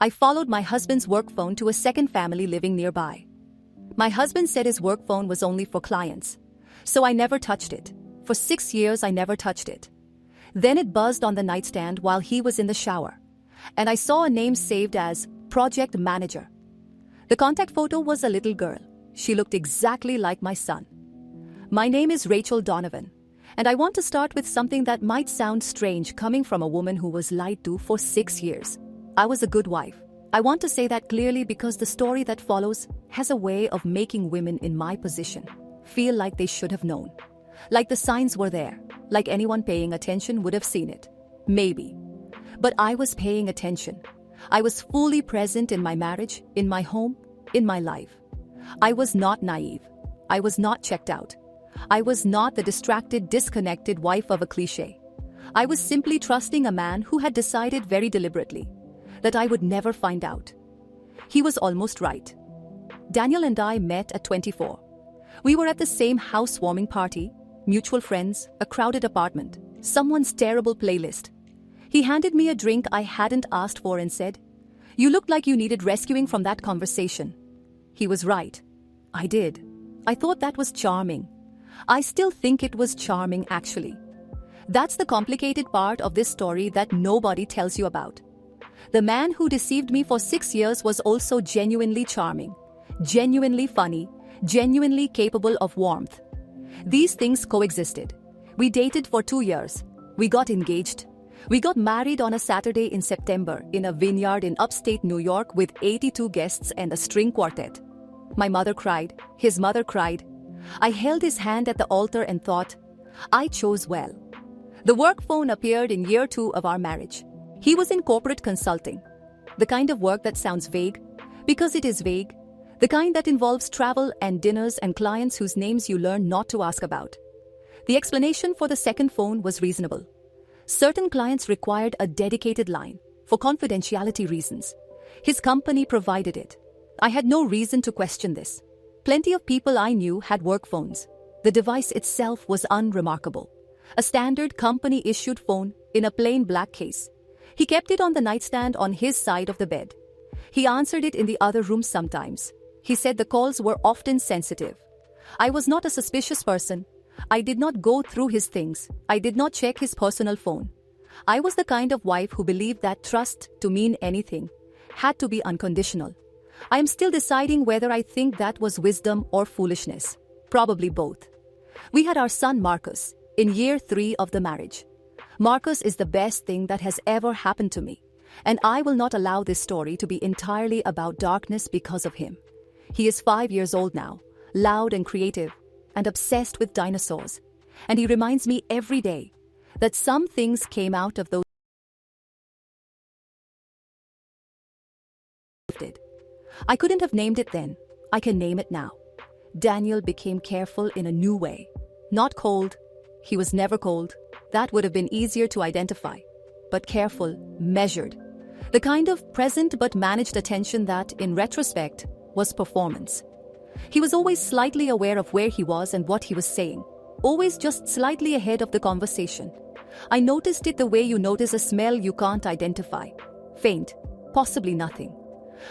I followed my husband's work phone to a second family living nearby. My husband said his work phone was only for clients, so I never touched it. For 6 years I never touched it. Then it buzzed on the nightstand while he was in the shower, and I saw a name saved as Project Manager. The contact photo was a little girl. She looked exactly like my son. My name is Rachel Donovan, and I want to start with something that might sound strange coming from a woman who was lied to for 6 years. I was a good wife. I want to say that clearly because the story that follows has a way of making women in my position feel like they should have known. Like the signs were there, like anyone paying attention would have seen it. Maybe. But I was paying attention. I was fully present in my marriage, in my home, in my life. I was not naive. I was not checked out. I was not the distracted, disconnected wife of a cliché. I was simply trusting a man who had decided very deliberately that I would never find out. He was almost right. Daniel and I met at 24. We were at the same housewarming party, mutual friends, a crowded apartment, someone's terrible playlist. He handed me a drink I hadn't asked for and said, "You looked like you needed rescuing from that conversation." He was right. I did. I thought that was charming. I still think it was charming, actually. That's the complicated part of this story that nobody tells you about. The man who deceived me for 6 years was also genuinely charming, genuinely funny, genuinely capable of warmth. These things coexisted. We dated for 2 years. We got engaged. We got married on a Saturday in September in a vineyard in upstate New York with 82 guests and a string quartet. My mother cried. His mother cried. I held his hand at the altar and thought, I chose well. The work phone appeared in year 2 of our marriage. He was in corporate consulting, the kind of work that sounds vague, because it is vague, the kind that involves travel and dinners and clients whose names you learn not to ask about. The explanation for the second phone was reasonable. Certain clients required a dedicated line, for confidentiality reasons. His company provided it. I had no reason to question this. Plenty of people I knew had work phones. The device itself was unremarkable. A standard company-issued phone in a plain black case. He kept it on the nightstand on his side of the bed. He answered it in the other room sometimes. He said the calls were often sensitive. I was not a suspicious person. I did not go through his things. I did not check his personal phone. I was the kind of wife who believed that trust, to mean anything, had to be unconditional. I am still deciding whether I think that was wisdom or foolishness. Probably both. We had our son Marcus in year 3 of the marriage. Marcus is the best thing that has ever happened to me, and I will not allow this story to be entirely about darkness because of him. He is 5 years old now, loud and creative, and obsessed with dinosaurs, and he reminds me every day that some things came out of those. I couldn't have named it then. I can name it now. Daniel became careful in a new way. Not cold. He was never cold. That would have been easier to identify. But careful, measured. The kind of present but managed attention that, in retrospect, was performance. He was always slightly aware of where he was and what he was saying. Always just slightly ahead of the conversation. I noticed it the way you notice a smell you can't identify. Faint. Possibly nothing.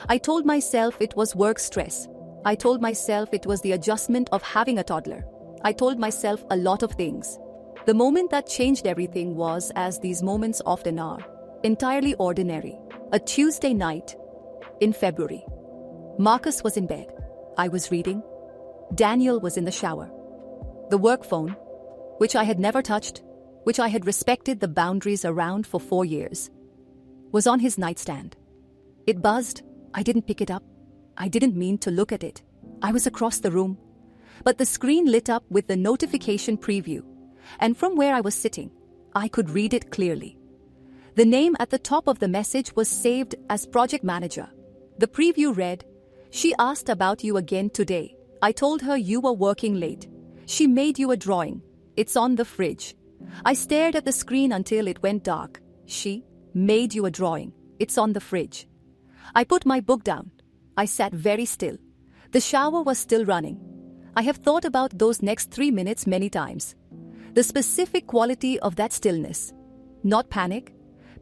I told myself it was work stress. I told myself it was the adjustment of having a toddler. I told myself a lot of things. The moment that changed everything was, as these moments often are, entirely ordinary. A Tuesday night in February. Marcus was in bed. I was reading. Daniel was in the shower. The work phone, which I had never touched, which I had respected the boundaries around for 4 years, was on his nightstand. It buzzed. I didn't pick it up. I didn't mean to look at it. I was across the room. But the screen lit up with the notification preview, and from where I was sitting, I could read it clearly. The name at the top of the message was saved as Project Manager. The preview read, "She asked about you again today. I told her you were working late. She made you a drawing. It's on the fridge." I stared at the screen until it went dark. She made you a drawing. It's on the fridge. I put my book down. I sat very still. The shower was still running. I have thought about those next 3 minutes many times. The specific quality of that stillness. Not panic.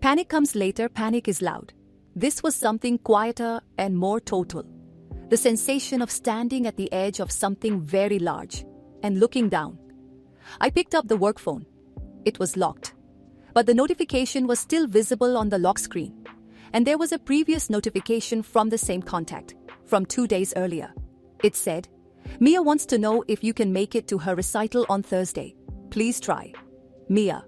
Panic comes later. Panic is loud. This was something quieter and more total. The sensation of standing at the edge of something very large and looking down. I picked up the work phone. It was locked. But the notification was still visible on the lock screen. And there was a previous notification from the same contact, from 2 days earlier. It said, "Mia wants to know if you can make it to her recital on Thursday. Please try." Mia.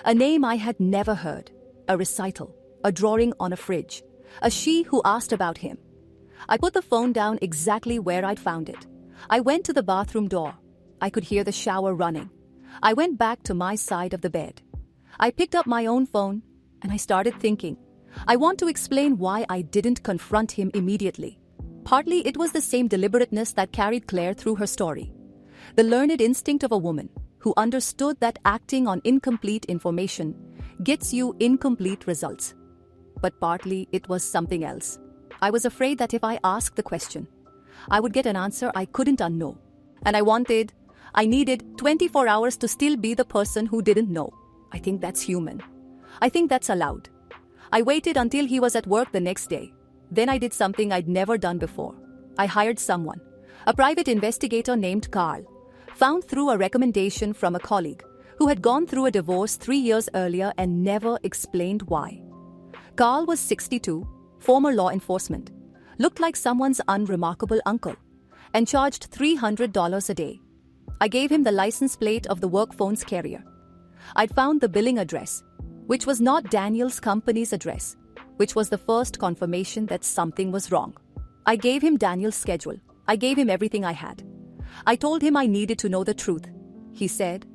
A name I had never heard. A recital. A drawing on a fridge. A she who asked about him. I put the phone down exactly where I'd found it. I went to the bathroom door. I could hear the shower running. I went back to my side of the bed. I picked up my own phone, and I started thinking. I want to explain why I didn't confront him immediately. Partly it was the same deliberateness that carried Claire through her story. The learned instinct of a woman who understood that acting on incomplete information gets you incomplete results. But partly it was something else. I was afraid that if I asked the question, I would get an answer I couldn't unknow. And I needed 24 hours to still be the person who didn't know. I think that's human. I think that's allowed. I waited until he was at work the next day. Then I did something I'd never done before. I hired someone, a private investigator named Carl, found through a recommendation from a colleague who had gone through a divorce 3 years earlier and never explained why. Carl was 62, former law enforcement, looked like someone's unremarkable uncle, and charged $300 a day. I gave him the license plate of the work phone's carrier. I'd found the billing address, which was not Daniel's company's address, which was the first confirmation that something was wrong. I gave him Daniel's schedule. I gave him everything I had. I told him I needed to know the truth. He said,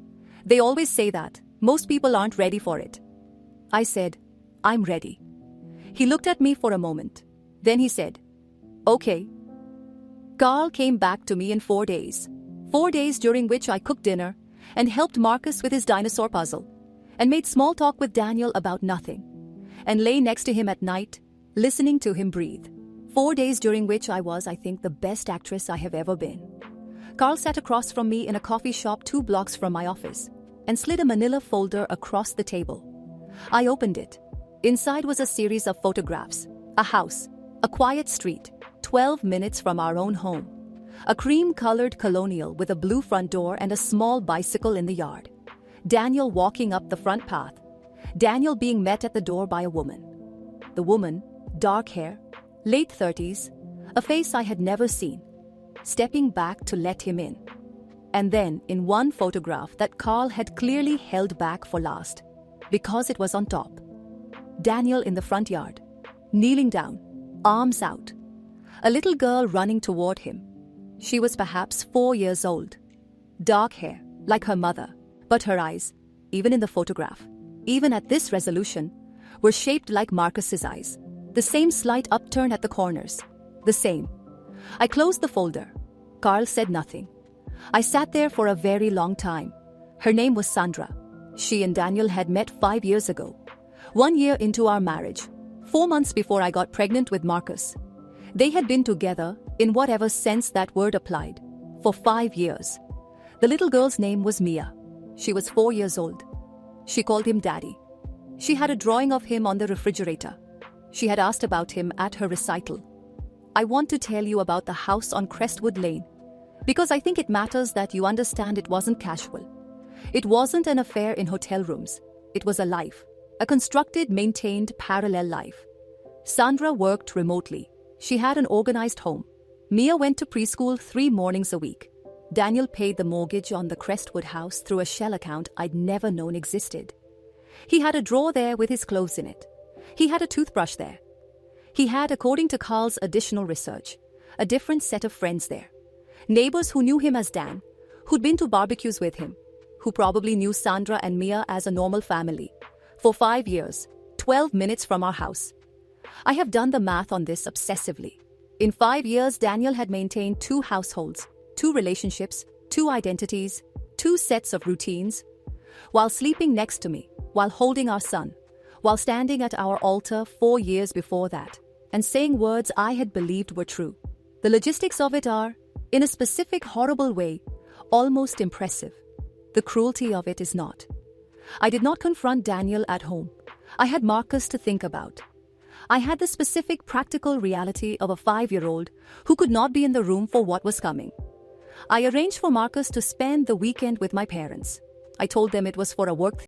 "They always say that. Most people aren't ready for it." I said, "I'm ready." He looked at me for a moment. Then he said, "Okay." Carl came back to me in 4 days. 4 days during which I cooked dinner and helped Marcus with his dinosaur puzzle and made small talk with Daniel about nothing and lay next to him at night, listening to him breathe. 4 days during which I was, I think, the best actress I have ever been. Carl sat across from me in a coffee shop 2 blocks from my office and slid a manila folder across the table. I opened it. Inside was a series of photographs, a house, a quiet street, 12 minutes from our own home, a cream-colored colonial with a blue front door and a small bicycle in the yard, Daniel walking up the front path, Daniel being met at the door by a woman. The woman, dark hair, late 30s, a face I had never seen, stepping back to let him in. And then, in one photograph that Carl had clearly held back for last, because it was on top, Daniel in the front yard, kneeling down, arms out, a little girl running toward him. She was perhaps 4 years old, dark hair, like her mother, but her eyes, even in the photograph, even at this resolution, were shaped like Marcus's eyes, the same slight upturn at the corners, the same. I closed the folder. Carl said nothing. I sat there for a very long time. Her name was Sandra. She and Daniel had met 5 years ago. 1 year into our marriage, 4 months before I got pregnant with Marcus. They had been together, in whatever sense that word applied, for 5 years. The little girl's name was Mia. She was 4 years old. She called him Daddy. She had a drawing of him on the refrigerator. She had asked about him at her recital. I want to tell you about the house on Crestwood Lane, because I think it matters that you understand it wasn't casual. It wasn't an affair in hotel rooms. It was a life, a constructed, maintained, parallel life. Sandra worked remotely. She had an organized home. Mia went to preschool 3 mornings a week. Daniel paid the mortgage on the Crestwood house through a shell account I'd never known existed. He had a drawer there with his clothes in it. He had a toothbrush there. He had, according to Carl's additional research, a different set of friends there. Neighbors who knew him as Dan, who'd been to barbecues with him, who probably knew Sandra and Mia as a normal family. For 5 years, 12 minutes from our house. I have done the math on this obsessively. In 5 years, Daniel had maintained 2 households, 2 relationships, 2 identities, 2 sets of routines, while sleeping next to me, while holding our son, while standing at our altar 4 years before that, and saying words I had believed were true. The logistics of it are, in a specific horrible way, almost impressive. The cruelty of it is not. I did not confront Daniel at home. I had Marcus to think about. I had the specific practical reality of a 5-year-old who could not be in the room for what was coming. I arranged for Marcus to spend the weekend with my parents. I told them it was for a work